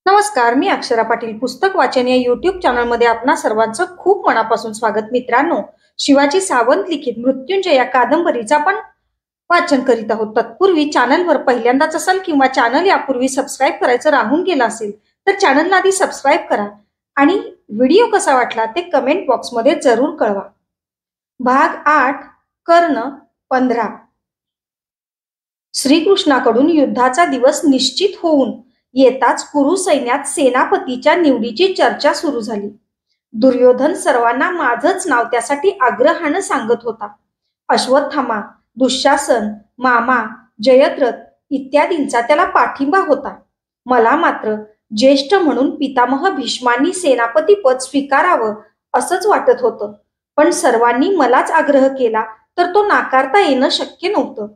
नमस्कार, मी अक्षरा पाटील. पुस्तक वाचन या युट्यूब चॅनलमध्ये आपणा सर्वांचं खूप मनापासून स्वागत. मित्रांनो, शिवाजी सावंत लिखित मृत्युंजय या कादंबरीचं आपण वाचन करीत आहोत. तत्पूर्वी चॅनलवर पहिल्यांदाच असाल किंवा चॅनल यापूर्वी सबस्क्राईब करायचं राहून गेलं असेल तर चॅनलला आधी सबस्क्राईब करा आणि व्हिडिओ कसा वाटला ते कमेंट बॉक्समध्ये जरूर कळवा. भाग 8, कर्ण 15. श्रीकृष्णाकडून युद्धाचा दिवस निश्चित होऊन येताच कुरु सैन्यात सेनापतीच्या निवडीची चर्चा सुरू झाली. दुर्योधन सर्वांना माझंच नाव त्यासाठी आग्रहानं सांगत होता. अश्वत्थामा, दुःशासन, मामा, जयद्रथ इत्यादींचा त्याला पाठिंबा होता. मला मात्र ज्येष्ठ म्हणून पितामह भीष्मांनी सेनापतीपद स्वीकारावं असंच वाटत होतं. पण सर्वांनी मलाच आग्रह केला तर तो नाकारता येणं शक्य नव्हतं.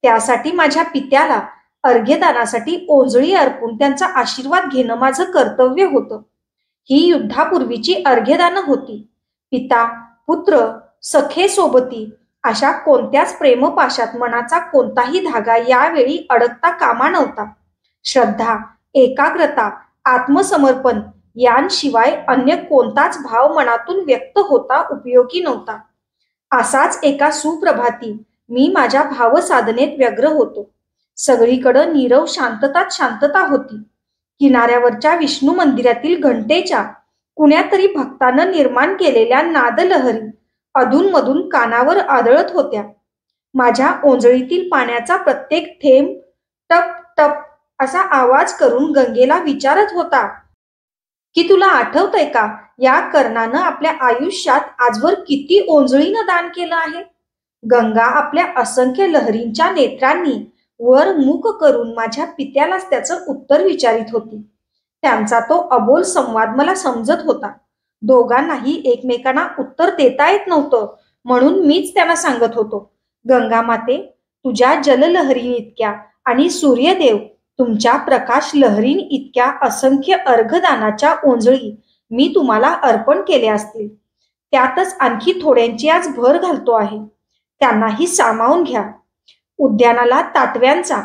त्यासाठी माझ्या पित्याला अर्घ्यदानासाठी ओंजळी अर्पून त्यांचा आशीर्वाद घेणं माझं कर्तव्य होतं. ही युद्धापूर्वीची अर्घ्यदानं होती. पिता, पुत्र, सखे सोबती अशा कोणत्याच प्रेमपाशात मनाचा कोणताही धागा यावेळी अडकता कामा नव्हता. श्रद्धा, एकाग्रता, आत्मसमर्पण यांशिवाय अन्य कोणताच भाव मनातून व्यक्त होता उपयोगी नव्हता. असाच एका सुप्रभाती मी माझ्या भावसाधनेत व्यग्र होतो. सगळीकडं नीरव शांतताच शांतता होती. किनाऱ्यावरच्या विष्णू मंदिरातील घंटेच्या कुण्यातरी भक्तानं निर्माण केलेल्या नादलहरी अधूनमधून कानावर आदळत होत्या. माझ्या ओंजळीतील पाण्याचा प्रत्येक थेंब टप टप असा आवाज करून गंगेला विचारत होता की तुला आठवतंय का, या कर्णानं आपल्या आयुष्यात आजवर किती ओंजळीनं दान केलं आहे. गंगा आपल्या असंख्य लहरींच्या नेत्रांनी वर मुख करून माझ्या पित्यालाच त्याचं उत्तर विचारित होती. त्यांचा तो अबोल संवाद मला समजत होता. दोघांनाही एकमेकांना उत्तर देता येत नव्हतं म्हणून मीच त्यांना सांगत होतो, गंगा माते, तुझ्या जललहरीं इतक्या आणि सूर्यदेव तुमच्या प्रकाश लहरीं इतक्या असंख्य अर्घदानाच्या ओंजळी मी तुम्हाला अर्पण केल्या असतील. त्यातच आणखी थोड्यांची आज भर घालतो आहे. त्यांनाही सामावून घ्या. उद्यानाला ताटव्यांचा,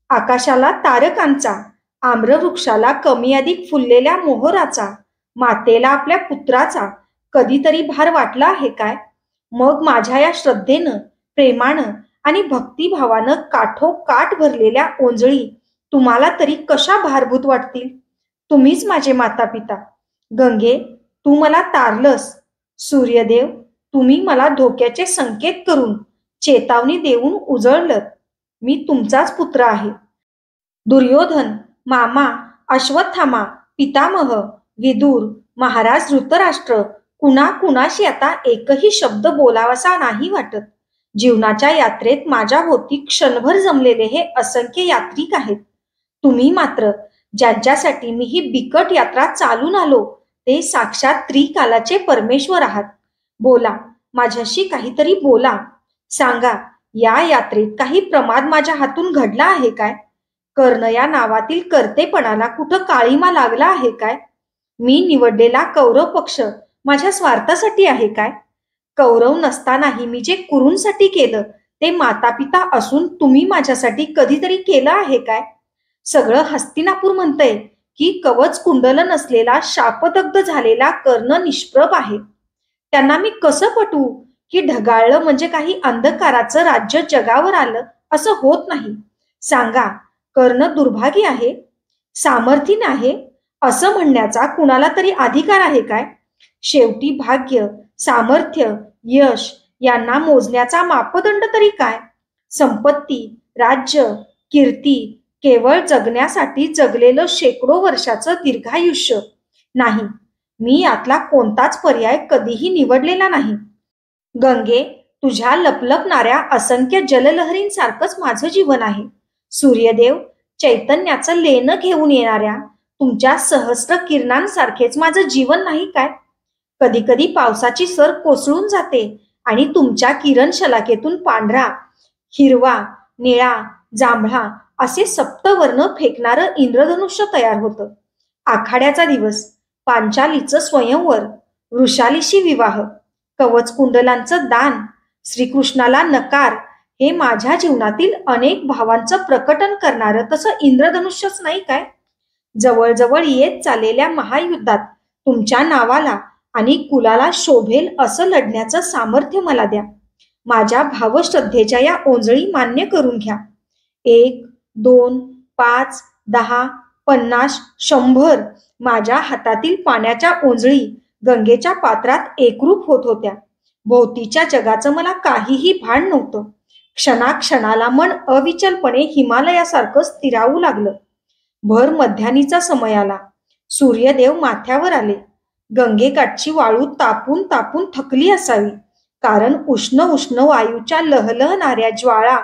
आकाशाला तारकांचा, आम्रवृक्षाला कमी अधिक फुललेल्या मोहराचा, मातेला आपल्या पुत्राचा कधीतरी भार वाटला आहे काय? मग माझ्या या श्रद्धेनं, प्रेमानं आणि भक्तिभावानं काठोकाठ भरलेल्या ओंजळी तुम्हाला तरी कशा भारभूत वाटतील? तुम्हीच माझे माता पिता. गंगे, तू मला तारलंस. सूर्यदेव, तुम्ही मला धोक्याचे संकेत करून चेतावणी देऊन उजळलत. मी तुमचाच पुत्र आहे. दुर्योधन, मामा, अश्वत्थामा, पितामह, विदुर, महाराज धृतराष्ट्र कुणाशी आता एकही शब्द बोलावासा नाही वाटत. जीवनाच्या यात्रेत माझ्या भोवती क्षणभर जमलेले हे असंख्य यात्रिक आहेत. तुम्ही मात्र ज्यांच्यासाठी मी ही बिकट यात्रा चालून आलो ते साक्षात त्रिकालाचे परमेश्वर आहात. बोला, माझ्याशी काहीतरी बोला. सांगा, या यात्रेत काही प्रमाद माझ्या हातून घडला आहे काय? कर्ण या नावातील कर्तेपणाला कुठं काळीमा लागला आहे काय? मी निवडलेला कौरव पक्ष माझ्या स्वार्थासाठी आहे काय? कौरव नसतानाही मी जे कुरूंसाठी केलं ते माता पिता असून तुम्ही माझ्यासाठी कधीतरी केलं आहे काय? सगळं हस्तिनापूर म्हणतंय की कवच कुंडल नसलेला शापदग्ध झालेला कर्ण निष्प्रभ आहे. त्यांना मी कसं पटवू की ढगाळलं म्हणजे काही अंधकाराचं राज्य जगावर आलं असं होत नाही. सांगा, कर्ण दुर्भागी आहे, सामर्थ्यहीन आहे असं म्हणण्याचा कुणाला तरी अधिकार आहे काय? शेवटी भाग्य, सामर्थ्य, यश यांना मोजण्याचा मापदंड तरी काय? संपत्ती, राज्य, कीर्ती केवळ जगण्यासाठी जगलेलं शेकडो वर्षाचं दीर्घायुष्य नाही. मी यातला कोणताच पर्याय कधीही निवडलेला नाही. गंगे, तुझ्या लपलपणाऱ्या असंख्य जललहरींसारखंच माझं जीवन आहे. सूर्यदेव, चैतन्याचं लेणं घेऊन येणाऱ्या तुमच्या सहस्र किरणांसारखेच माझं जीवन नाही काय? कधी कधी पावसाची सर कोसळून जाते आणि तुमच्या किरण शलाकेतून पांढरा, हिरवा, निळा, जांभळा असे सप्तवर्ण फेकणारं इंद्रधनुष्य तयार होतं. आखाड्याचा दिवस, पांचालीचं स्वयंवर, वृषालीशी विवाह, कवच कुंडलांचं दान, श्रीकृष्णाला नकार हे माझ्या जीवनातील अनेक भावांचं प्रकटन करणारं तसं इंद्रधनुष्यच नाही काय? जवळजवळ येत चाललेल्या महायुद्धात तुमच्या नावाला आणि कुलाला शोभेल असं लढण्याचं सामर्थ्य मला द्या. माझ्या भावश्रद्धेच्या या ओंजळी मान्य करून घ्या. 1, 2, 5, 10, 50, 100 माझ्या हातातील पाण्याच्या ओंजळी गंगेच्या पात्रात एकरूप होत होत्या. भोवतीच्या जगाचं मला काहीही भान नव्हतं. क्षणाक्षणाला मन अविचलपणे हिमालयासारखं स्थिरावू लागलं. भर मध्यानीचा समय आला. सूर्यदेव माथ्यावर आले. गंगेकाठची वाळू तापून तापून थकली असावी, कारण उष्ण उष्ण वायूच्या लहलहणाऱ्या ज्वाळा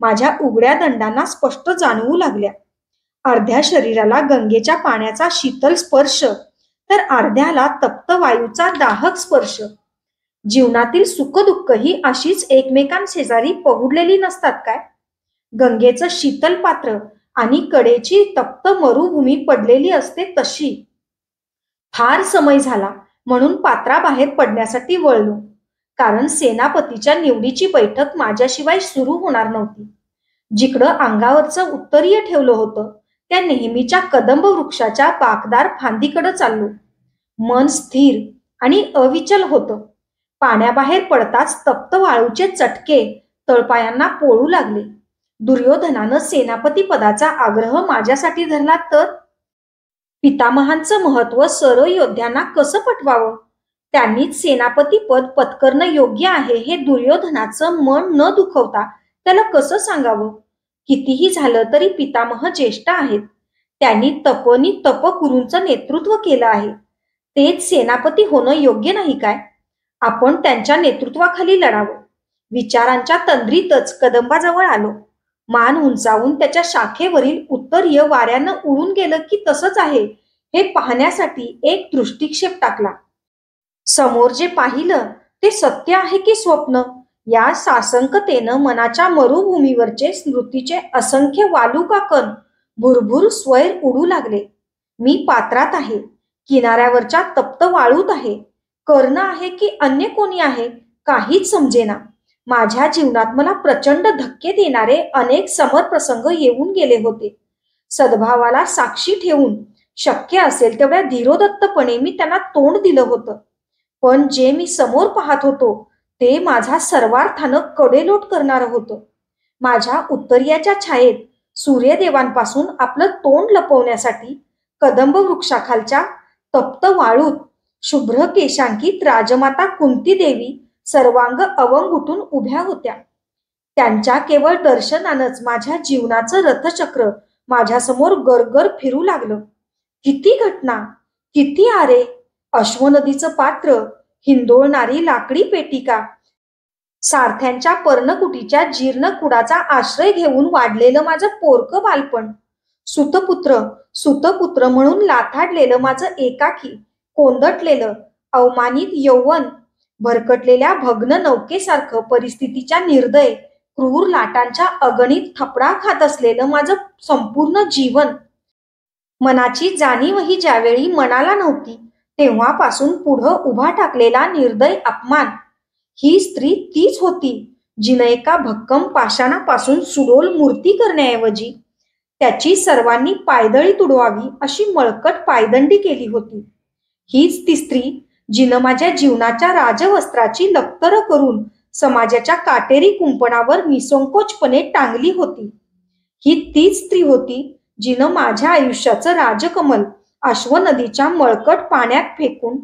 माझ्या उघड्या दंडांना स्पष्ट जाणवू लागल्या. अर्ध्या शरीराला गंगेच्या पाण्याचा शीतल स्पर्श, तर अर्ध्याला तप्त वायूचा दाहक स्पर्श. जीवनातील सुखदुःख ही अशीच एकमेकांशेजारी पहुडलेली नसतात काय? गंगेचं शीतल पात्र आणि कडेची तप्त मरुभूमी पडलेली असते तशी. फार समय झाला म्हणून पात्राबाहेर पडण्यासाठी वळलो, कारण सेनापतीच्या निवडीची बैठक माझ्याशिवाय सुरू होणार नव्हती. जिकडं अंगावरचं उत्तरीय ठेवलं होतं त्या नेहमीच्या कदंब वृक्षाच्या बाकदार फांदीकडे चाललो. मन स्थिर आणि अविचल होतं. पाण्याबाहेर पडताच तप्त वाळूचे चटके तळपायांना पोळू लागले. दुर्योधनानं सेनापती पदाचा आग्रह माझ्यासाठी धरला तर? पितामहांचं महत्व सर्व योद्ध्यांना कसं पटवावं? त्यांनीच सेनापती पद पत्करणं योग्य आहे हे दुर्योधनाचं मन न दुखवता त्याला कसं सांगावं? कितीही झालं तरी पितामह ज्येष्ठ आहेत. त्यांनी तपकुरूंचं नेतृत्व केलं आहे. तेच सेनापती होणं योग्य नाही काय? आपण त्यांच्या नेतृत्वाखाली लढावं. विचारांच्या तंद्रीतच कदंबाजवळ आलो. मान उंचावून त्याच्या शाखेवरील उत्तरीय वाऱ्यानं उडून गेलं की तसंच आहे हे पाहण्यासाठी एक दृष्टिक्षेप टाकला. समोर जे पाहिलं ते सत्य आहे की स्वप्न, या सासंकतेनं मनाच्या मरुभूमीवरचे स्मृतीचे असंख्य वालुका कण भुरभुर स्वैर उडू लागले. मी पात्रात आहे, किनाऱ्यावरच्या तप्त वाळूत आहे. कर्ण आहे की अन्य कोणी आहे काहीच समजेना. माझ्या जीवनात मला प्रचंड धक्के देणारे अनेक समरप्रसंग येऊन गेले होते. सद्भावाला साक्षी ठेवून शक्य असेल तेवढ्या धीरोदत्तपणे मी त्यांना तोंड दिलं होतं. पण जे मी समोर पाहत होतो ते माझा सर्वार्थानं कडेलोट करणारं होतं. माझ्या उत्तरीयाच्या छायेत सूर्यदेवांपासून आपलं तोंड लपवण्यासाठी कदंब वृक्षाखालच्या तप्त वाळूत शुभ्र केशांकित राजमाता कुंती देवी सर्वांग अवंग उठून उभ्या होत्या. त्यांच्या केवळ दर्शनानंच माझ्या जीवनाचं रथचक्र माझ्यासमोर गरगर फिरू लागलं. किती घटना, किती आरे, अश्वनदीचं पात्र, हिंदोळणारी लाकडी पेटिका, सारथ्यांच्या पर्णकुटीच्या जीर्ण कुडाचा आश्रय घेऊन वाढलेलं माझं पोरकं बालपण, सुतपुत्र म्हणून लाथाडलेलं माझं एकाकी कोंदटलेलं अवमानित यौवन, भरकटलेल्या भग्न नौकेसारखं परिस्थितीच्या निर्दय क्रूर लाटांच्या अगणित थपडा खात असलेलं माझं संपूर्ण जीवन. मनाची जाणीवही ज्यावेळी मनाला नव्हती तेव्हापासून पुढं उभा टाकलेला निर्दय अपमान. ही स्त्री तीच होती जिनं एका भक्कम पाषाणापासून सुडोल मूर्ती करण्याऐवजी त्याची सर्वांनी पायदळी तुडवावी अशी मळकट पायदंडी केली होती. हीच ती स्त्री जिनं माझ्या जीवनाच्या राजवस्त्राची लक्तर करून समाजाच्या काटेरी कुंपणावर निसंकोचपणे टांगली होती. ही तीच स्त्री होती जिनं माझ्या आयुष्याचं राजकमल अश्वनदीच्या मळकट पाण्यात फेकून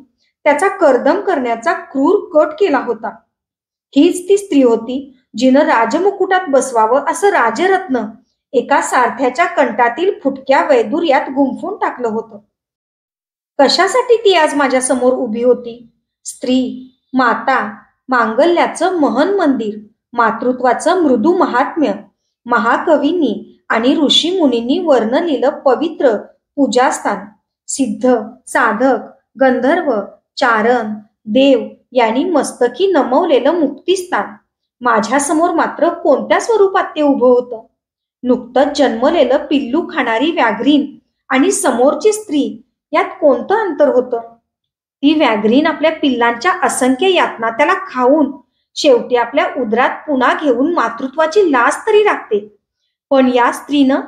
त्याचा कर्दम करण्याचा क्रूर कट केला होता. हीच ती स्त्री होती जिनं राजमुकुटात बसवावं असं राजरत्न एका सारथ्याच्या कंठातील फुटक्या वैदुर्यात गुंफून टाकलं होतं. कशासाठी ती आज माझ्या समोर उभी होती? स्त्री, माता, मांगल्याचं महन मंदिर, मातृत्वाचं मृदू महात्म्य, महाकवींनी आणि ऋषी मुनींनी वर्णलेलं पवित्र पूजास्थान, सिद्ध, साधक, गंधर्व, चारण, देव यांनी मस्तकी नमवलेलं मुक्तिस्थान. माझ्यासमोर मात्र कोणत्या स्वरूपात ते उभं होतं? नुकतंच जन्मलेलं पिल्लू खाणारी व्याघ्रीन आणि समोरची स्त्री यात कोणतं अंतर होतं? ती व्याघ्रीन आपल्या पिल्लांच्या असंख्य यातना त्याला खाऊन शेवटी आपल्या उदरात पुन्हा घेऊन मातृत्वाची लाज तरी राखते. पण या स्त्रीनं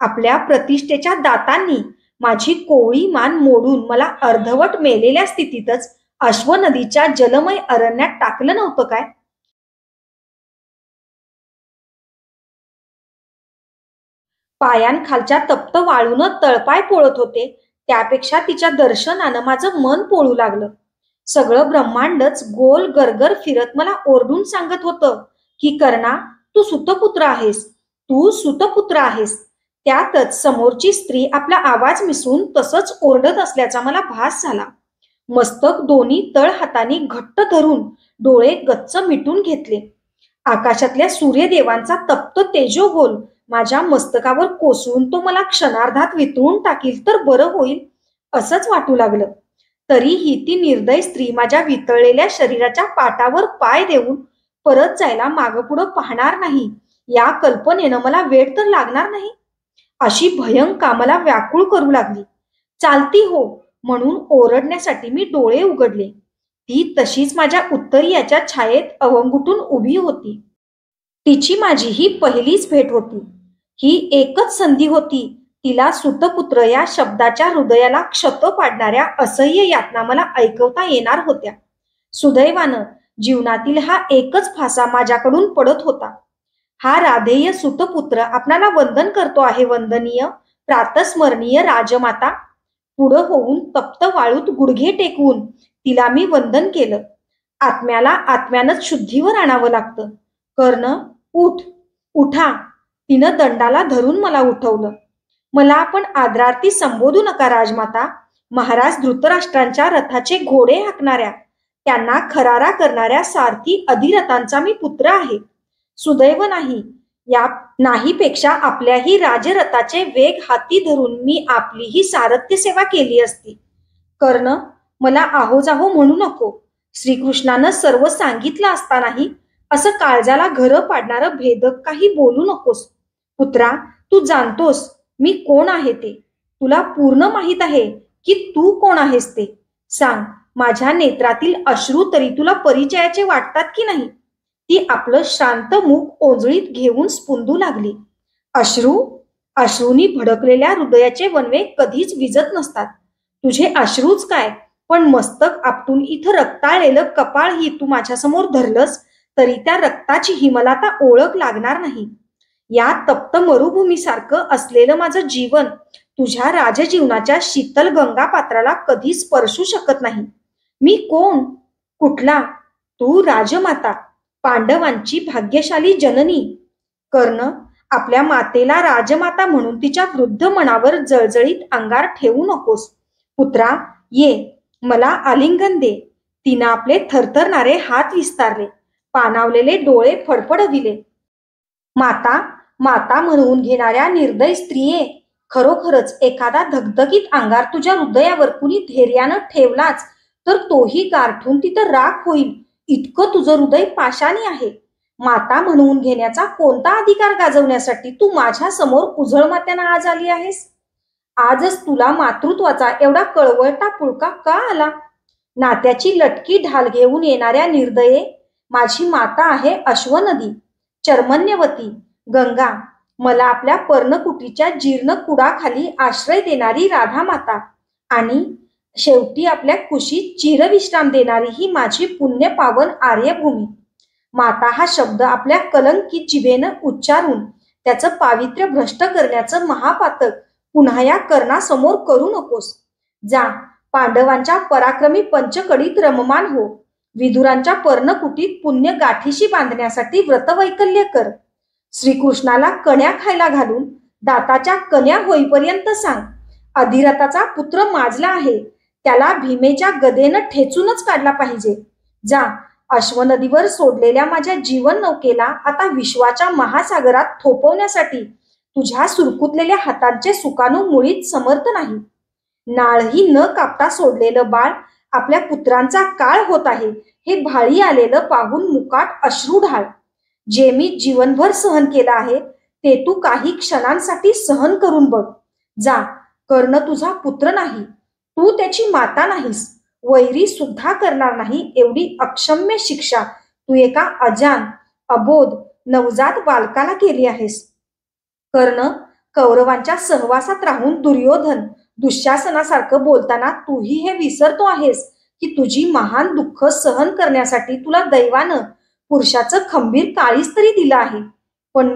आपल्या प्रतिष्ठेच्या दातांनी माझी कोवळी मान मोडून मला अर्धवट मेलेल्या स्थितीतच अश्वनदीच्या जलमय अरण्यात टाकलं नव्हतं काय? पायांखालच्या तप्त वाळूनं तळपाय पोळत होते, त्यापेक्षा तिच्या दर्शनानं माझं मन पोळू लागलं. सगळं ब्रह्मांडच गोल गरगर फिरत मला ओरडून सांगत होतं की कर्णा, तू सुतपुत्र आहेस, तू सुतपुत्र आहेस. त्यातच समोरची स्त्री आपला आवाज मिसळून तसंच ओरडत असल्याचा मला भास झाला. मस्तक दोन्ही तळ हाताने घट्ट धरून डोळे गच्च मिटून घेतले. आकाशातल्या सूर्यदेवांचा तप्त तेजोगोल माझ्या मस्तकावर कोसळून तो मला क्षणार्धात वितळून टाकील तर बरं होईल असंच वाटू लागलं. तरीही ती निर्दय स्त्री माझ्या वितळलेल्या शरीराच्या पाटावर पाय देऊन परत जायला मागपुढं पाहणार नाही या कल्पनेनं मला वेळ तर लागणार नाही, अशी भयंका मला व्याकुळ करू लागली. चालती हो म्हणून ओरडण्यासाठी मी डोळे उघडले. ती तशीच माझ्या उत्तरीयाच्या छायेत अवंगुटून उभी होती. तिची माझी ही पहिलीच भेट होती. ही एकच संधी होती तिला सुतपुत्र या शब्दाच्या हृदयाला क्षत पाडणाऱ्या असह्य यातना मला ऐकवता येणार होत्या. सुदैवानं जीवनातील हा एकच फासा माझ्याकडून पडत होता. हा राधेय सुतपुत्र आपणाला वंदन करतो आहे, वंदनीय प्रातस्मरणीय राजमाता. पुढं होऊन तप्त वाळूत गुडघे टेकवून तिला मी वंदन केलं. आत्म्याला आत्म्यानंच शुद्धीवर आणावं लागतं. कर्ण, उठ, उठा. तिनं दंडाला धरून मला उठवलं. मला आपण आदरार्थी संबोधू नका राजमाता. महाराज धृतराष्ट्रांच्या रथाचे घोडे हाकणाऱ्या, त्यांना खरारा करणाऱ्या सारथी अधिरथांचा मी पुत्र आहे. सुदैव नाहीपेक्षा आपल्याही राजरथाचे वेग हाती धरून मी आपलीही सारथ्य सेवा केली असती. कर्ण, मला आहोजाहो म्हणू नको. श्रीकृष्णानं सर्व सांगितलं असतानाही असं काळजाला घरं पाडणारं भेदक काही बोलू नकोस. पुत्रा, तू जाणतोस मी कोण आहे ते. तुला पूर्ण माहीत आहे की तू कोण आहेस ते. सांग, माझ्या नेत्रातील अश्रू तरी तुला परिचयाचे वाटतात की नाही? ती आपलं शांत मुख ओंजळीत घेऊन स्पुंदू लागली. अश्रूंनी भडकलेल्या हृदयाचे वनवे कधीच विजत नसतात. तुझे अश्रूच काय, पण मस्तक आपटून इथं रक्ताळलेलं कपाळही तू माझ्यासमोर धरलंस तरी त्या रक्ताचीही मला आता ओळख लागणार नाही. या तप्त मरुभूमीसारखं असलेलं माझं जीवन तुझ्या राजजीवनाच्या शीतल गंगा पात्राला कधी स्पर्शू शकत नाही. मी कोण? कुठला? तू राजमाता, पांडवांची भाग्यशाली जननी. कर्ण, आपल्या मातेला राजमाता म्हणून तिच्या वृद्ध मनावर जळजळीत अंगार ठेवू नकोस. पुत्रा, ये, मला आलिंगन दे. तिनं आपले थरथरणारे हात विस्तारले, पाणावलेले डोळे फडफडविले. माता, माता म्हणून घेणाऱ्या निर्दय स्त्रिये, खरोखरच एखादा धगधगीत अंगार तुझ्या हृदयावर कुणी धैर्यानं ठेवलाच तर तोही गारठून तिथं राख होईल इतकं तुझं हृदय पाषाणी आहे. माता म्हणून घेण्याचा कोणता अधिकार गाजवण्यासाठी तू माझ्या समोर उझळ मात्यानं आज आली आहेस? आजच तुला मातृत्वाचा एवढा कळवळता पुळका का आला? नात्याची लटकी ढाल घेऊन येणाऱ्या निर्दये, माझी माता आहे अश्वनदी, चर्मण्यवती, गंगा, मला आपल्या पर्णकुटीच्या जीर्ण कुडाखाली आश्रय देणारी राधा माता आणि शेवटी आपल्या कुशीत चिरविश्राम देणारी ही माझी पुण्य पावन आर्यभूमी. माता हा शब्द आपल्या कलंकित जिभेनं उच्चारून त्याचं पावित्र्य भ्रष्ट करण्याचं महापातक पुन्हा या कर्णासमोर करू नकोस. जा, पांडवांच्या पराक्रमी पंचकडीत रममान हो. विदुरांच्या पर्णकुटीत पुण्य गाठीशी बांधण्यासाठी व्रतवैकल्य कर. श्रीकृष्णाला कण्या खायला घालून दाताच्या कन्या होईपर्यंत सांग, अधिरथाचा पुत्र माजला आहे, त्याला भीमेच्या गदेनं ठेचूनच काढला पाहिजे. जा, अश्वनदीवर सोडलेल्या माझ्या जीवन नौकेला आता विश्वाच्या महासागरात थोपवण्यासाठी तुझ्या सुरकुतलेल्या हातांचे सुकाणू मुळीच समर्थ नाही. नाळही न कापता सोडलेलं बाळ आपल्या पुत्रांचा काळ होत आहे हे भाळी आलेलं पाहून मुकाट अश्रू ढाळ. जे मी जीवनभर सहन केलं आहे ते तू काही क्षणांसाठी सहन करून बघ. जा, कर्ण तुझा पुत्र नाही, तू त्याची माता नाहीस, वैरी सुद्धा करणार नाही एवढी अक्षम्य शिक्षा तू एका अजान, अबोध, नवजात बालकाला केली आहेस. कर्ण, कौरवांच्या सहवासात राहून दुर्योधन, दुःशासनासारखं बोलताना तूही हे विसरतो आहेस की तुझी महान दुःख सहन करण्यासाठी तुला दैवानं पुरुषाचं खंबीर काळीज तरी दिलं आहे. पण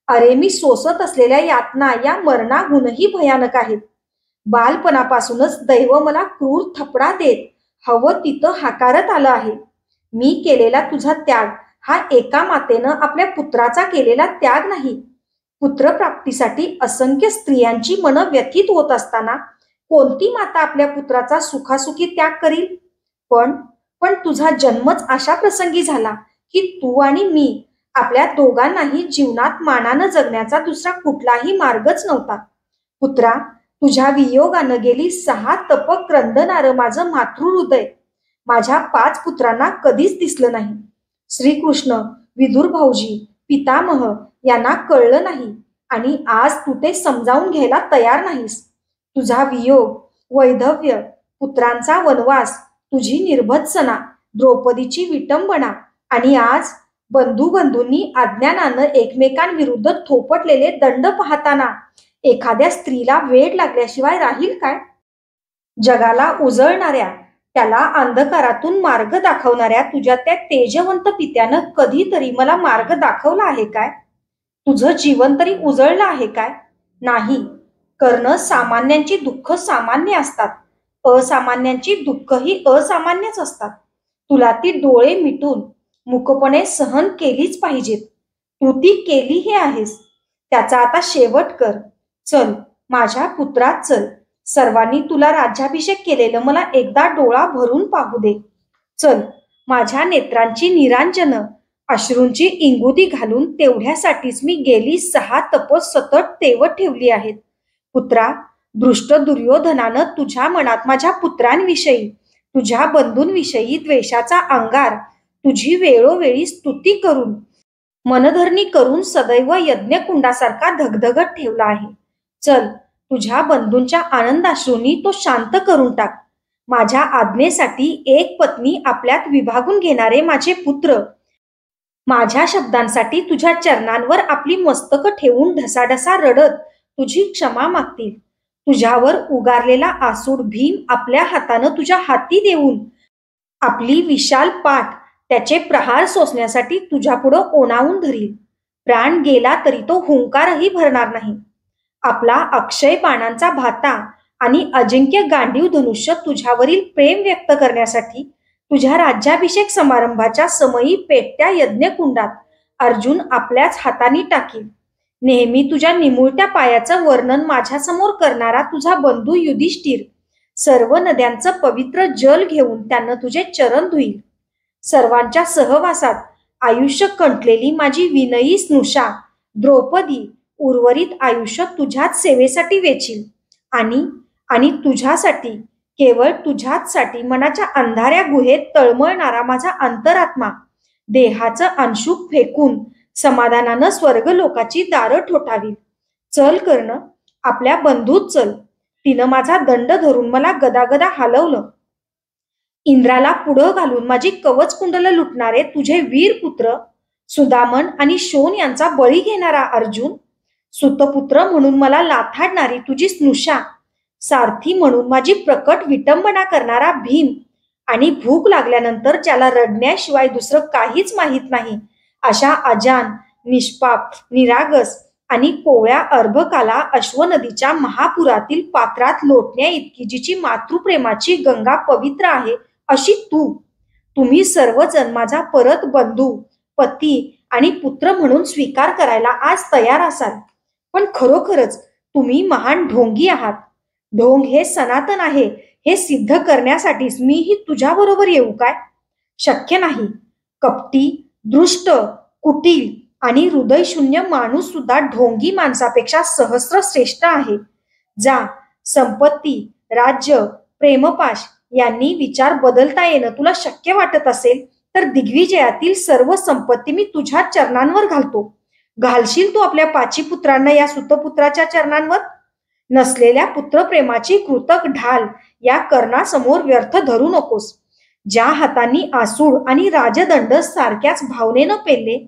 अरे मी सोसत असलेल्या यातना या मरणाहूनही भयानक आहेत. बालपणापासूनच दैव मला क्रूर थपडा देत हवं तिथं हाकारत आलं आहे. मी केलेला तुझा त्याग हा एका मातेनं आपल्या पुत्राचा केलेला त्याग नाही. पुत्रप्राप्तीसाठी असंख्य स्त्रियांची मनं व्यथित होत असताना कोणती माता आपल्या पुत्राचा सुखासुखी त्याग करील? पण पण तुझा जन्मच अशा प्रसंगी झाला की तू आणि मी आपल्या दोघांनाही जीवनात मानानं जगण्याचा दुसरा कुठलाही मार्गच नव्हता. पुत्रा, तुझ्या वियोगानं गेली 6 तपक क्रंदणारं माझं मातृहृदय माझ्या 5 पुत्रांना कधीच दिसलं नाही. श्रीकृष्ण, विदुर भाऊजी, पितामह यांना कळलं नाही आणि आज तू ते समजावून घ्यायला तयार नाहीस. तुझा वियोग, वैधव्य, पुत्रांचा वनवास, तुझी निर्भत्सना, द्रौपदीची विटंबना आणि आज बंधूंनी अज्ञानानं एकमेकांविरुद्ध थोपटलेले दंड पाहताना एखाद्या स्त्रीला वेड लागल्याशिवाय राहील काय? जगाला उजळणाऱ्या, त्याला अंधकारातून मार्ग दाखवणाऱ्या तुझ्या त्या तेजवंत पित्यानं कधीतरी मला मार्ग दाखवला आहे काय? तुझं जीवन तरी उजळलं आहे काय? नाही. कर्ण सामान्यांची दुःख सामान्य असतात, असामान्यांची दुःखही असामान्यच असतात. तुला ती डोळे मिटून मूकपणे सहन केलीच पाहिजेत. तू ती केलीही आहेस. त्याचा आता शेवट कर. चल, माझ्या पुत्रात चल. सर्वांनी तुला राज्याभिषेक केलेलं मला एकदा डोळा भरून पाहू दे. चल, माझ्या नेत्रांची निरांजन अश्रूंची इंगुदी घालून तेवढ्यासाठीच मी गेली 6 तपस सतत तेवत ठेवली आहेत. पुत्रा, दृष्ट दुर्योधनानं तुझ्या मनात माझ्या पुत्रांविषयी, तुझ्या बंधूंविषयी द्वेषाचा अंगार, तुझी वेळोवेळी स्तुती करून, मनधरणी करून सदैव यज्ञकुंडासारखा धगधगत ठेवला आहे. चल, तुझ्या बंधूंच्या आनंदाश्रूंनी तो शांत करून टाक. माझ्या आज्ञेसाठी एक पत्नी आपल्यात विभागून घेणारे माझे पुत्र माझ्या शब्दांसाठी तुझ्या चरणांवर आपली मस्तक ठेवून ढसाढसा रडत तुझी क्षमा मागतील. तुझ्यावर उगारलेला आसूड भीम आपल्या हातानं तुझ्या हाती देऊन आपली विशाल पाठ त्याचे प्रहार सोसण्यासाठी तुझ्यापुढं ओनावून धरील. प्राण गेला तरी तो हुंकारही भरणार नाही. आपला अक्षय बाणांचा भाता आणि अजिंक्य गांडीव धनुष्य तुझ्यावरील प्रेम व्यक्त करण्यासाठी तुझ्या राज्याभिषेक समारंभाच्या समयी पेटत्या यज्ञकुंडात अर्जुन आपल्याच हाताने टाकील. नेहमी तुझ्या निमुळत्या पायाचं वर्णन माझ्यासमोर करणारा तुझा बंधू युधिष्ठिर सर्व नद्यांचं पवित्र जल घेऊन त्यानं तुझे चरण धुईल. सर्वांच्या सहवासात आयुष्य कंटलेली माझी विनयी स्नुषा द्रौपदी उर्वरित आयुष्य तुझ्याच सेवेसाठी वेचील. आणि तुझ्यासाठी, केवळ तुझ्याचसाठी मनाच्या अंधाऱ्या गुहेत तळमळणारा माझा अंतरात्मा देहाचं अंशुक फेकून समाधानानं स्वर्गलोकाची दारं ठोठावील. चल कर्ण, आपल्या बंधूत चल. तिनं माझा दंड धरून मला गदागदा हलवलं. इंद्राला पुढं घालून माझी कवच कुंडल लुटणारे तुझे वीर पुत्र सुदामन आणि शोण यांचा बळी घेणारा अर्जुन, सुतपुत्र म्हणून मला लाथाडणारी तुझी स्नुषा, सारथी म्हणून माझी प्रकट विटंबना करणारा भीम आणि भूक लागल्यानंतर ज्याला रडण्याशिवाय दुसरं काहीच माहीत नाही अशा अजान, निष्पाप, निरागस आणि कोवळ्या अर्भकाला अश्वनदीच्या महापुरातील पात्रात लोटण्या इतकी जिची मातृप्रेमाची गंगा पवित्र आहे अशी तुम्ही सर्वजण माझा परत बंधू, पती आणि पुत्र म्हणून स्वीकार करायला आज तयार असाल. पण खरोखरच तुम्ही महान ढोंगी आहात. ढोंग हे सनातन आहे हे सिद्ध करण्यासाठीच मीही तुझ्याबरोबर येऊ काय? शक्य नाही. कपटी, दृष्ट, कुटील आणि हृदयशून्य माणूस सुद्धा ढोंगी माणसापेक्षा सहस्र श्रेष्ठ आहे. जा, संपत्ती, राज्य, प्रेमपाश यांनी विचार बदलता येणं तुला शक्य वाटत असेल तर दिग्विजयातील सर्व संपत्ती मी तुझ्या चरणांवर घालतो. घालशील तू आपल्या 5 पुत्रांना या सुतपुत्राच्या चरणांवर? नसलेल्या पुत्रप्रेमाची कृतक ढाल या कर्णासमोर व्यर्थ धरू नकोस. ज्या हातांनी आसूड आणि राजदंड सारख्याच भावनेनं पेलले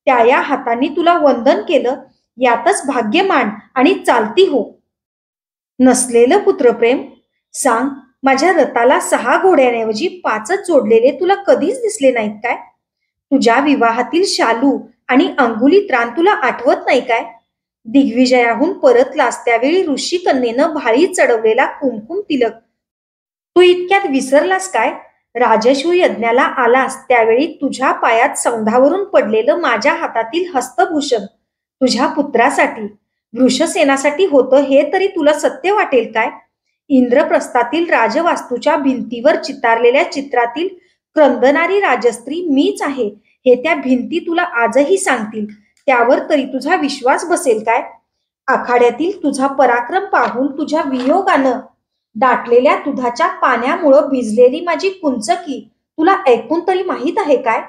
त्या या हातांनी तुला वंदन केलं यातच भाग्यमान आणि चालती हो. नसलेलं पुत्रप्रेम? सांग, माझ्या रथाला 6 घोड्यांऐवजी 5च जोडलेले तुला कधीच दिसले नाहीत काय? तुझ्या विवाहातील शालू आणि अंगुली त्राण तुला आठवत नाही काय? दिग्विजयाहून परतलास त्यावेळी ऋषी कन्येनं भाळी चढवलेला कुमकुम तिलक तू इतक्यात विसरलास काय? राजश्व यज्ञाला आलास त्यावेळी तुझ्या पायात सौंधावरून पडलेलं माझ्या हातातील हस्तभूषण तुझ्या पुत्रासाठी, वृषसेनासाठी होतं हे तरी तुला सत्य वाटेल काय? इंद्रप्रस्थातील राजवास्तूच्या भिंतीवर चितारलेल्या चित्रातील क्रंदणारी राजस्त्री मीच आहे हे त्या भिंती तुला आजही सांगतील. त्यावर तरी तुझा विश्वास बसेल काय? आखाड्यातील तुझा पराक्रम पाहून तुझ्या वियोगानं दाटलेल्या दुधाच्या पाण्यामुळं भिजलेली माझी कुंचकी तुला ऐकून तरी माहीत आहे काय?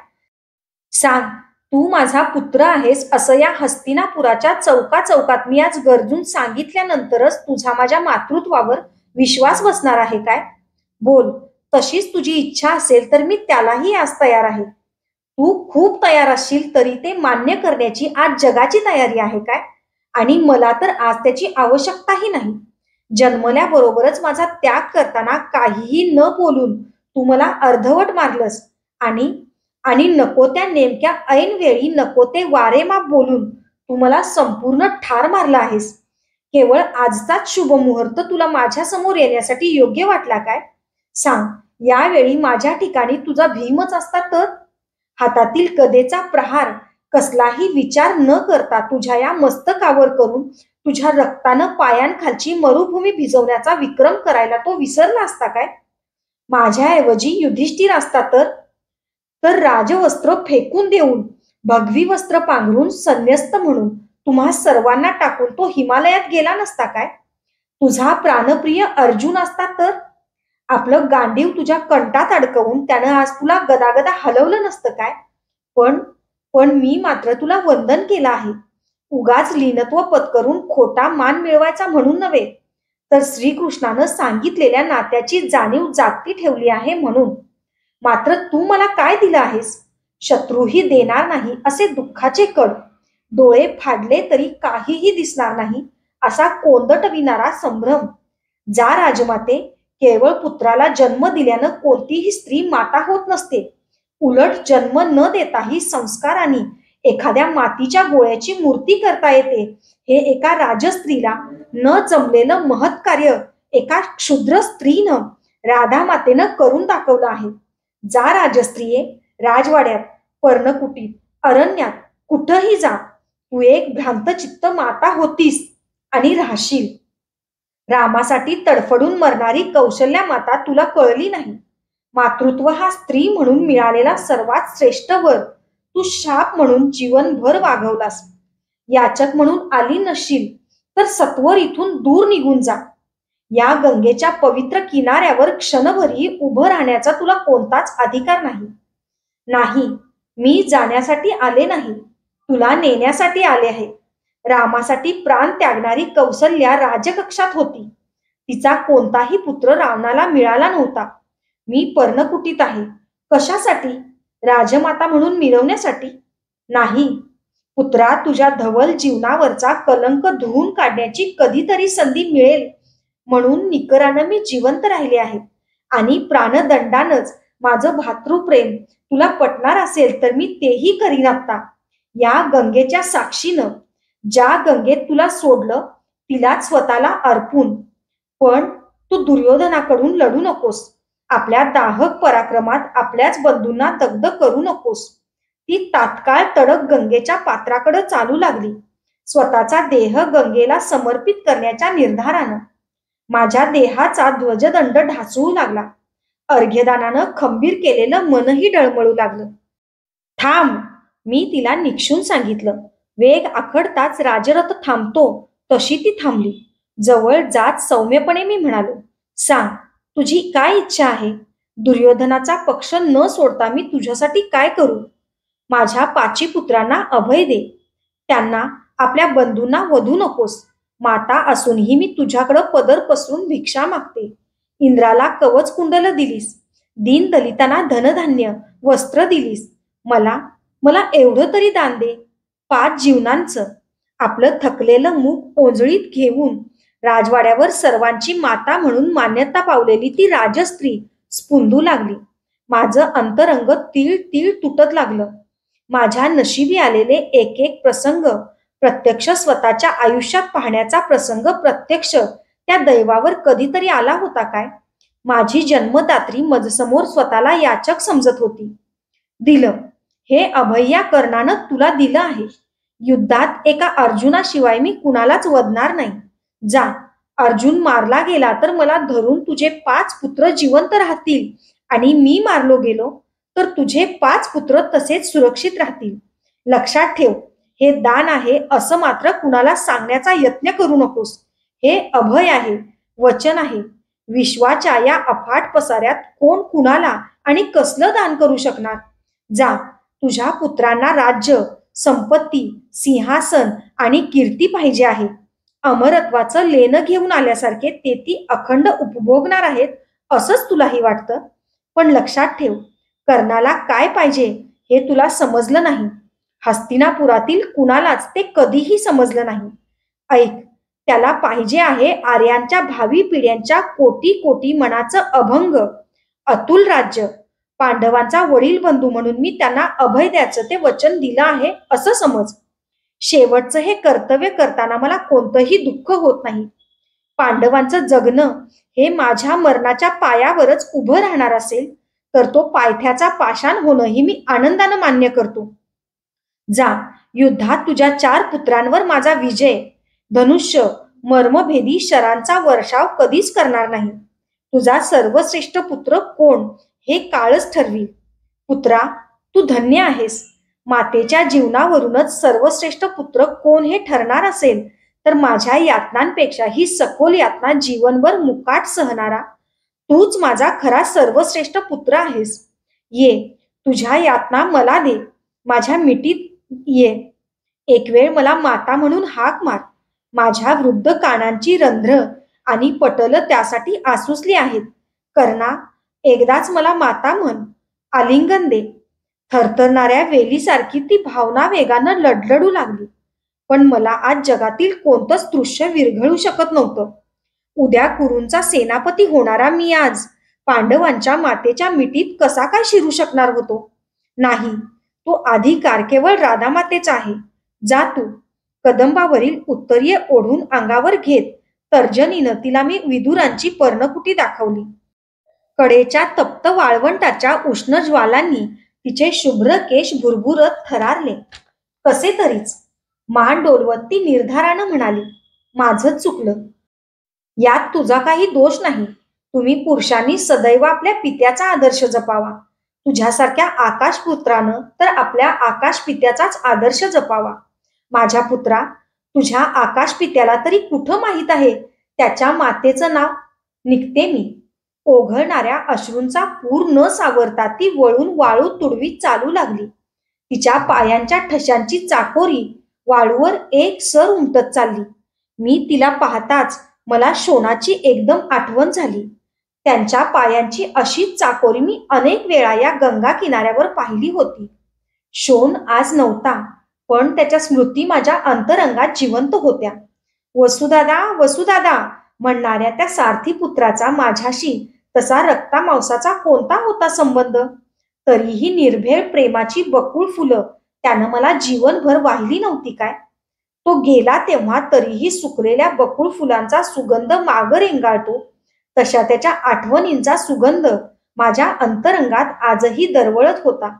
सांग, तू माझा पुत्र आहेस असं या हस्तिनापुराच्या चौका चौकात मी आज गरजून सांगितल्यानंतरच तुझा माझ्या मातृत्वावर विश्वास बसणार आहे काय? बोल, तशीच तुझी इच्छा असेल तर मी त्यालाही आज तयार आहे. तू खूप तयार असशील तरी ते मान्य करण्याची आज जगाची तयारी आहे काय? आणि मला तर आज त्याची आवश्यकताही नाही. जन्मल्याबरोबरच माझा त्याग करताना काहीही न बोलून तू मला अर्धवट मारलंस आणि आणि नको त्या नेमक्या ऐन वेळी नको ते वारेमाप बोलून तू मला संपूर्ण ठार मारला आहेस. केवळ आजचाच शुभ मुहूर्त तुला माझ्या समोर येण्यासाठी योग्य वाटला काय? सांग, यावेळी माझ्या ठिकाणी तुझा भीमच असता तर? हातातील गदेचा प्रहार कसलाही विचार न करता तुझ्या या मस्तकावर करून तुझ्या रक्तानं पायांखालची मरुभूमी भिजवण्याचा विक्रम करायला तो विसरला असता काय? माझ्याऐवजी युधिष्ठिर असता तर राजवस्त्र फेकून देऊन भगवी वस्त्र पांघरून संन्यस्त म्हणून तुम्हा सर्वांना टाकून तो हिमालयात गेला नसता काय? तुझा प्राणप्रिय अर्जुन असता तर आपलं गांडीव तुझ्या कंठात अडकवून त्यानं आज तुला गदागदा हलवलं नसतं काय? पण पण मी मात्र तुला वंदन केलं आहे. उगाच लीनत्व पत्करून खोटा मान मिळवायचा म्हणून नव्हे, तर श्रीकृष्णानं सांगितलेल्या नात्याची जाणीव जागती ठेवली आहे म्हणून. मात्र तू मला काय दिलं आहेस? शत्रूही देणार नाही असे दुःखाचे कड, डोळे फाडले तरी काहीही दिसणार नाही असा कोंदटविणारा संभ्रम. जा राजमाते, केवळ पुत्राला जन्म दिल्यानं कोणतीही स्त्री माता होत नसते. उलट जन्म न देताही संस्काराने एखाद्या मातीच्या गोळ्याची मूर्ती करता येते हे एका राजस्त्रीला न जमलेलं महत् कार्य एका क्षुद्र स्त्रीनं राधा मातेनं करून दाखवलं आहे. जा राजस्त्रिये, राजवाड्यात, पर्णकुटीत, अरण्यात, कुठंही जा. तू एक भ्रांतचित्त माता होतीस आणि राहशील. रामासाठी तडफडून मरणारी कौशल्या माता तुला कळली नाही. मातृत्व हा स्त्री म्हणून मिळालेला सर्वात श्रेष्ठ वर तू शाप म्हणून जीवनभर वागवलास. याचक म्हणून आली नसशील तर सत्वर इथून दूर निघून जा. या गंगेच्या पवित्र किनाऱ्यावर क्षणभरही उभं राहण्याचा तुला कोणताच अधिकार नाही. नाही, मी जाण्यासाठी आले नाही, तुला नेण्यासाठी आले आहे. रामासाठी प्राण त्यागणारी कौसल्या राजकक्षात होती. तिचा कोणताही पुत्र रावणाला मिळाला नव्हता. मी पर्णकुटीत आहे. कशासाठी? राजमाता म्हणून मिरवण्यासाठी नाही. पुत्रा, तुझ्या धवल जीवनावरचा कलंक धुवून काढण्याची कधीतरी संधी मिळेल म्हणून निकरानं मी जिवंत राहिले आहे. आणि प्राणदंडानच माझं भातृप्रेम तुला पटणार असेल तर मी तेही करीन आत्ता, या गंगेच्या साक्षीनं. ज्या गंगेत तुला सोडलं तिलाच स्वतःला अर्पून. पण तू दुर्योधनाकडून लढू नकोस. आपल्या दाहक पराक्रमात आपल्याच बंधूंना दग्ध करू नकोस. ती तात्काळ तडक गंगेच्या पात्राकडे चालू लागली, स्वतःचा देह गंगेला समर्पित करण्याच्या निर्धारानं. माझ्या देहाचा ध्वजदंड ढासळू लागला. अर्घ्यदानानं खंबीर केलेलं मनही डळमळू लागलं. थांब, मी तिला निक्षून सांगितलं. वेग आखडताच राजरथ थांबतो तशी ती थांबली. जवळ जात सौम्यपणे मी म्हणालो, सांग, तुझी काय इच्छा आहे? दुर्योधनाचा पक्ष न सोडता मी तुझ्यासाठी काय करू? माझ्या 5 पुत्रांना अभय दे. त्यांना, आपल्या बंधूंना वधू नकोस. माता असूनही मी तुझ्याकडं पदर पसरून भिक्षा मागते. इंद्राला कवच कुंडल दिलीस, दीन दलितांना धनधान्य वस्त्र दिलीस. मला मला एवढं तरी दान दे. 5 जीवनांचं. आपलं थकलेलं मुख ओंजळीत घेऊन राजवाड्यावर सर्वांची माता म्हणून मान्यता पावलेली ती राजस्त्री स्फुंदू लागली. माझं अंतरंग तीळ तीळ तुटत लागलं. माझ्या नशिबी आलेले एक एक प्रसंग, प्रत्यक्ष स्वतःच्या आयुष्यात पाहण्याचा प्रसंग प्रत्यक्ष त्या दैवावर कधीतरी आला होता काय? माझी जन्मदात्री मजसमोर स्वतःला याचक समजत होती. दिलं, हे अभय या कर्णानं तुला दिलं आहे. युद्धात एका अर्जुनाशिवाय मी कुणालाच वदणार नाही. जा, अर्जुन मारला गेला तर मला धरून तुझे 5 पुत्र जिवंत राहतील, आणि मी मारलो गेलो तर तुझे 5 पुत्र तसेच सुरक्षित राहतील. लक्षात ठेव, हे दान आहे असं मात्र कुणाला सांगण्याचा यत्न करू नकोस. हे अभय आहे, वचन आहे. विश्वाच्या या अफाट पसाऱ्यात कोण कुणाला आणि कसलं दान करू शकणार? जा, तुझ्या पुत्रांना राज्य, संपत्ती, सिंहासन आणि कीर्ती पाहिजे आहे. अमरत्वाचं लेणं घेऊन आल्यासारखे ते ती अखंड उपभोगणार आहेत असंच तुलाही वाटतं. पण लक्षात ठेव, कर्णाला काय पाहिजे हे तुला समजलं नाही. हस्तिनापुरातील कुणालाच ते कधीही समजलं नाही. ऐक, त्याला पाहिजे आहे आर्यांच्या भावी पिढ्यांच्या कोटी कोटी मनाचं अभंग, अतुल राज्य. पांडवांचा वडील बंधू म्हणून मी त्यांना अभय द्यायचं ते वचन दिलं आहे असं समज. शेवटचं हे कर्तव्य करताना मला कोणतंही दुःख होत नाही. पांडवांचं जगणं हे माझ्या मरणाच्या पायावरच उभं राहणार असेल तर तो पायथ्याचा पाषाण होणंही मी आनंदानं मान्य करतो. जा, युद्धात तुझ्या 4 पुत्रांवर माझा विजय, धनुष्य, मर्मभेदी शरांचा वर्षाव कधीच करणार नाही. तुझा सर्वश्रेष्ठ पुत्र कोण हे काळच ठरवी. पुत्रा, तू धन्य आहेस. मातेच्या जीवनावरूनच सर्वश्रेष्ठ पुत्र कोण हे ठरणार असेल तर माझ्या यातनांपेक्षा ही सखोल यातना जीवनभर मुकाट सहणारा तूच माझा खरा सर्वश्रेष्ठ पुत्र आहेस. ये, तुझ्या यातना मला दे, माझ्या मिठीत ये. एक वेळ मला माता म्हणून हाक मार. माझ्या वृद्ध कानांची रंध्र आणि पटल त्यासाठी आसुसली आहेत. कर्णा, एकदाच मला माता म्हण, आलिंगन दे. थरथरणाऱ्या वेलीसारखी ती भावना वेगानं लडलडू लागली. पण मला आज जगातील कोणतंच दृश्य विरघळू शकत नव्हतं. उद्या कुरूंचा सेनापती होणारा मी आज पांडवांच्या मातेच्या मिठीत कसा काय शिरू शकणार होतो? नाही, तो अधिकार केवळ राधामातेचा आहे. जा तू. कदंबावरील उत्तरीय ओढून अंगावर घेत तर्जनीनं तिला मी विदुरांची पर्णकुटी दाखवली. कडेच्या तप्त वाळवंटाच्या उष्ण ज्वालांनी तिचे शुभ्र केश भुरभुरत थरारले. कसे तरीच मान डोलवत ती निर्धारानं म्हणाली, माझं चुकलं. यात तुझा काही दोष नाही. तुम्ही पुरुषांनी सदैव आपल्या पित्याचा आदर्श जपावा. तुझ्यासारख्या आकाशपुत्रानं तर आपल्या आकाशपित्याचाच आदर्श जपावा. माझ्या पुत्रा, तुझ्या आकाशपित्याला तरी कुठं माहीत आहे त्याच्या मातेचं नाव? निघते मी. ओघळणाऱ्या अश्रूंचा पूर न सावरता ती वळून वाळू तुडवीत चालू लागली. तिच्या पायांच्या ठशांची चाकोरी वाळूवर एक सर उमटत चालली. मी तिला पाहताच मला शोणाची एकदम आठवण झाली. त्यांच्या पायांची अशीच चाकोरी मी अनेक वेळा या गंगा किनाऱ्यावर पाहिली होती. शोण आज नव्हता, पण त्याच्या स्मृती माझ्या अंतरंगात जिवंत होत्या. वसुदादा, वसुदादा म्हणणाऱ्या त्या सारथी पुत्राचा माझ्याशी तसा रक्ता मांसाचा कोणता होता संबंध? तरीही निर्भेळ प्रेमाची बकुळ फुलं त्यानं मला जीवनभर वाहिली नव्हती काय? तो गेला तेव्हा तरीही सुकलेल्या बकुळ फुलांचा सुगंध मागं रेंगाळतो, तशा त्याच्या आठवणींचा सुगंध माझ्या अंतरंगात आजही दरवळत होता.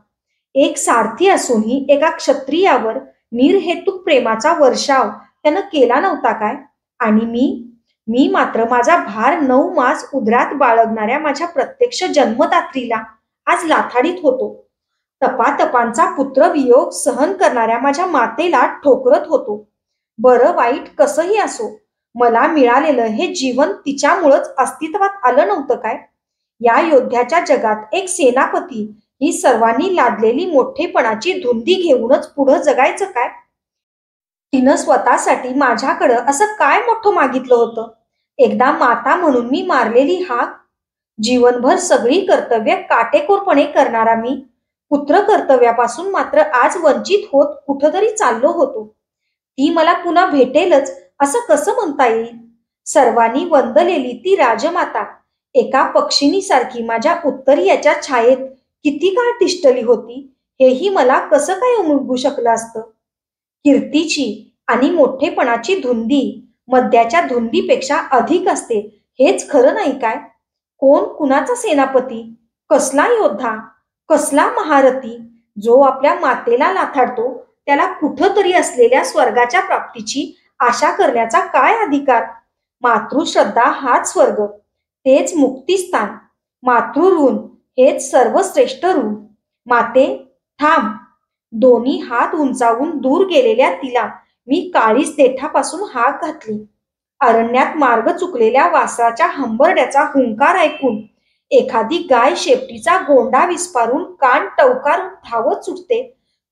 एक सारथी असूनही एका क्षत्रियावर निर्हेतुक प्रेमाचा वर्षाव त्यानं केला नव्हता काय? आणि मी मात्र माझा भार 9 मास उदरात बाळगणाऱ्या माझ्या प्रत्यक्ष जन्मदात्रीला आज लाथाडीत होतो. तपातपांचा पुत्रवियोग सहन करणाऱ्या माझ्या मातेला ठोकरत होतो. बरं वाईट कसंही असो, मला मिळालेलं हे जीवन तिच्यामुळंच अस्तित्वात आलं नव्हतं काय? या योद्ध्याच्या जगात एक सेनापती ही सर्वांनी लादलेली मोठेपणाची धुंदी घेऊनच पुढं जगायचं काय? तिनं स्वतःसाठी माझ्याकडं असं काय मोठं मागितलं होतं? एकदा माता म्हणून मी मारलेली हाक, जीवनभर सगळी कर्तव्य काटेकोरपणे करणारा मी पुत्र कर्तव्यापासून मात्र आज वंचित होत कुठंतरी चाललो होतो. ती मला पुन्हा भेटेलच असं कसं म्हणता येईल? सर्वांनी वंदलेली ती राजमाता एका पक्षिणीसारखी माझ्या उत्तरीयाच्या छायेत किती काळ तिष्ठली होती हेही मला कसं काय उमगू शकलं असतं. कीर्तीची आणि मोठेपणाची धुंदी मद्याच्या धुंदीपेक्षा अधिक असते हेच खरं नाही काय? कोण कुणाचा सेनापती, कसला योद्धा, कसला महारथी जो आपल्या मातेला लाथाडतो त्याला कुठंतरी असलेल्या स्वर्गाच्या प्राप्तीची आशा करण्याचा काय अधिकार? मातृश्रद्धा हाच स्वर्ग, तेच मुक्तिस्थान. मातृऋण हेच सर्वश्रेष्ठ ऋण. माते, थांब. दोन्ही हात उंचावून दूर गेलेल्या तिला मी काळीच देठापासून हाक घातली. अरण्यात मार्ग चुकलेल्या वासराच्या हंबरड्याचा हुंकार ऐकून एखादी गाय शेपटीचा गोंडा विस्पारून कान टवकारून धावत सुटते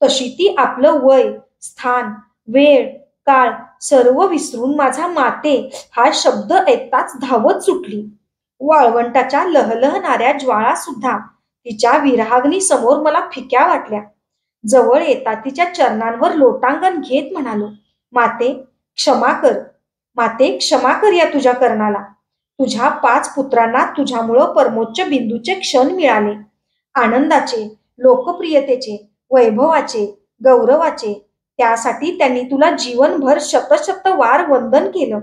तशी ती आपलं वय, स्थान, वेळ, काळ सर्व विसरून माझा माते हा शब्द ऐकताच धावत सुटली. वाळवंटाच्या लहलहणाऱ्या ज्वाळा सुद्धा तिच्या विरहाग्नी समोर मला फिक्या वाटल्या. जवळ येता तिच्या चरणांवर लोटांगण घेत म्हणालो, माते क्षमा कर, माते क्षमा कर या तुझ्या कर्णाला. तुझ्या 5 पुत्रांना तुझ्यामुळं परमोच्च बिंदूचे क्षण मिळाले. आनंदाचे, लोकप्रियतेचे, वैभवाचे, गौरवाचे. त्यासाठी त्यांनी तुला जीवनभर शतशत वार वंदन केलं.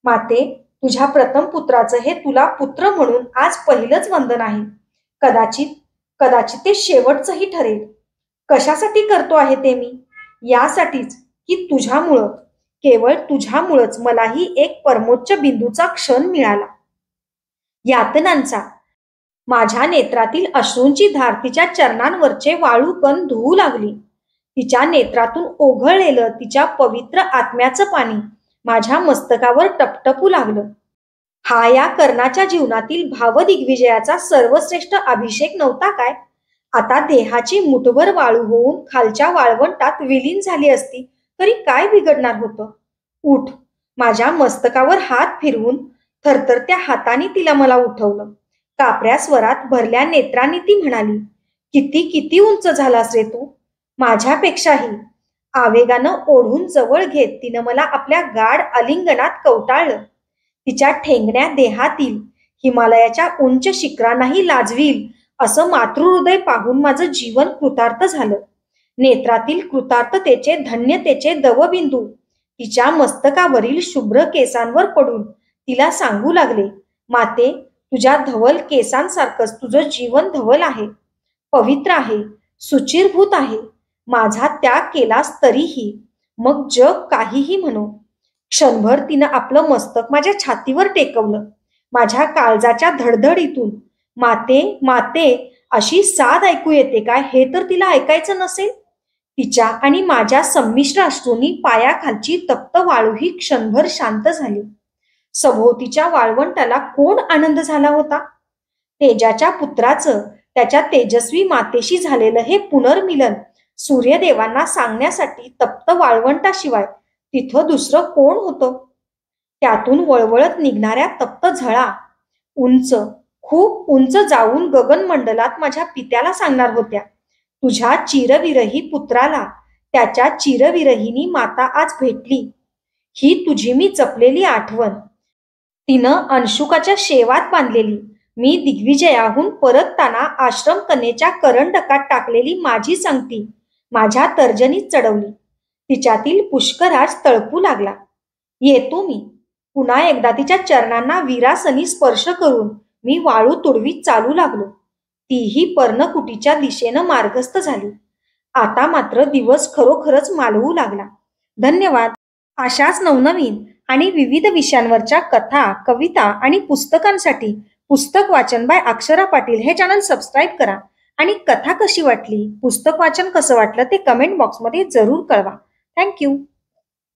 माते, तुझ्या प्रथम पुत्राचं हे तुला पुत्र म्हणून आज पहिलंच वंदन आहे. कदाचित कदाचित ते शेवटचंही ठरेल. कशासाठी करतो आहे ते मी? यासाठीच की तुझ्यामुळं, केवळ तुझ्यामुळंच मलाही एक परमोच्च बिंदूचा क्षण मिळाला. यातनांचा. माझ्या नेत्रातील अश्रूंची धार तिच्या चरणांवरचे वाळू कण धुवू लागली. तिच्या नेत्रातून ओघळलेलं तिच्या पवित्र आत्म्याचं पाणी माझ्या मस्तकावर टपटपू लागलं. हा या कर्णाच्या जीवनातील भावदिग्विजयाचा सर्वश्रेष्ठ अभिषेक नव्हता काय? आता देहाची मुठभर वाळू होऊन खालच्या वाळवंटात विलीन झाली असती तरी काय बिघडणार होतं? उठ. माझ्या मस्तकावर हात फिरवून थरथरत्या हाताने तिला मला उठवलं. कापऱ्या स्वरात भरल्या नेत्रांनी ती म्हणाली, किती किती उंच झालास रे तू, माझ्यापेक्षाही. आवेगानं ओढून जवळ घेत तिनं मला आपल्या गाढ अलिंगनात कवटाळलं. तिच्या ठेंगण्या देहातील हिमालयाच्या उंच शिखरांनाही लाजवील असं मातृहृदय पाहून माझं जीवन कृतार्थ झालं. नेत्रातील कृतार्थतेचे धन्यतेचे दवबिंदू तिच्या मस्तकावरील शुभ्र केसांवर पडून तिला सांगू लागले, माते, तुझ्या धवल केसांसारखंच तुझं जीवन धवल आहे, पवित्र आहे, सुचिरभूत आहे. माझा त्याग केलास तरीही, मग जग काहीही म्हणो. क्षणभर तिनं आपलं मस्तक माझ्या छातीवर टेकवलं. माझ्या काळजाच्या धडधडीतून माते, माते अशी साद ऐकू येते काय हे तर तिला ऐकायचं नसेल. तिच्या आणि माझ्या संमिश्र अश्रूंनी पायाखालची तप्त वाळूही क्षणभर शांत झाली. सभोवतीच्या वाळवंटाला कोण आनंद झाला होता? तेजाच्या पुत्राचं त्याच्या तेजस्वी मातेशी झालेलं हे पुनर्मिलन सूर्यदेवांना सांगण्यासाठी तप्त वाळवंटाशिवाय तिथं दुसरं कोण होतं? त्यातून वळवळत निघणाऱ्या तप्त झळा उंच, खूप उंच जाऊन गगनमंडलात माझ्या पित्याला सांगणार होत्या, तुझ्या चिरविरही पुत्राला त्याच्या चिरविरहिनी माता आज भेटली. ही तुझी मी जपलेली आठवण. तिनं अंशुकाच्या शेवात बांधलेली, मी दिग्विजयाहून परतताना आश्रम कन्येच्या करंडकात टाकलेली माझी संगती माझ्या तर्जनीत चढवली. तिच्यातील पुष्कराज तळपू लागला. येतो मी. पुन्हा एकदा तिच्या चरणांना विरासनी स्पर्श करून मी वाळू तुडवीत चालू लागलो. तीही पर्णकुटीच्या दिशेनं मार्गस्थ झाली. आता मात्र दिवस खरोखरच मालवू लागला. धन्यवाद. अशाच नवनवीन आणि विविध विषयांवरच्या कथा, कविता आणि पुस्तकांसाठी पुस्तक वाचन बाय अक्षरा पाटील हे चॅनल सबस्क्राईब करा. आणि कथा कशी वाटली, पुस्तक वाचन कसं वाटलं ते कमेंट बॉक्समध्ये जरूर कळवा. थँक्यू.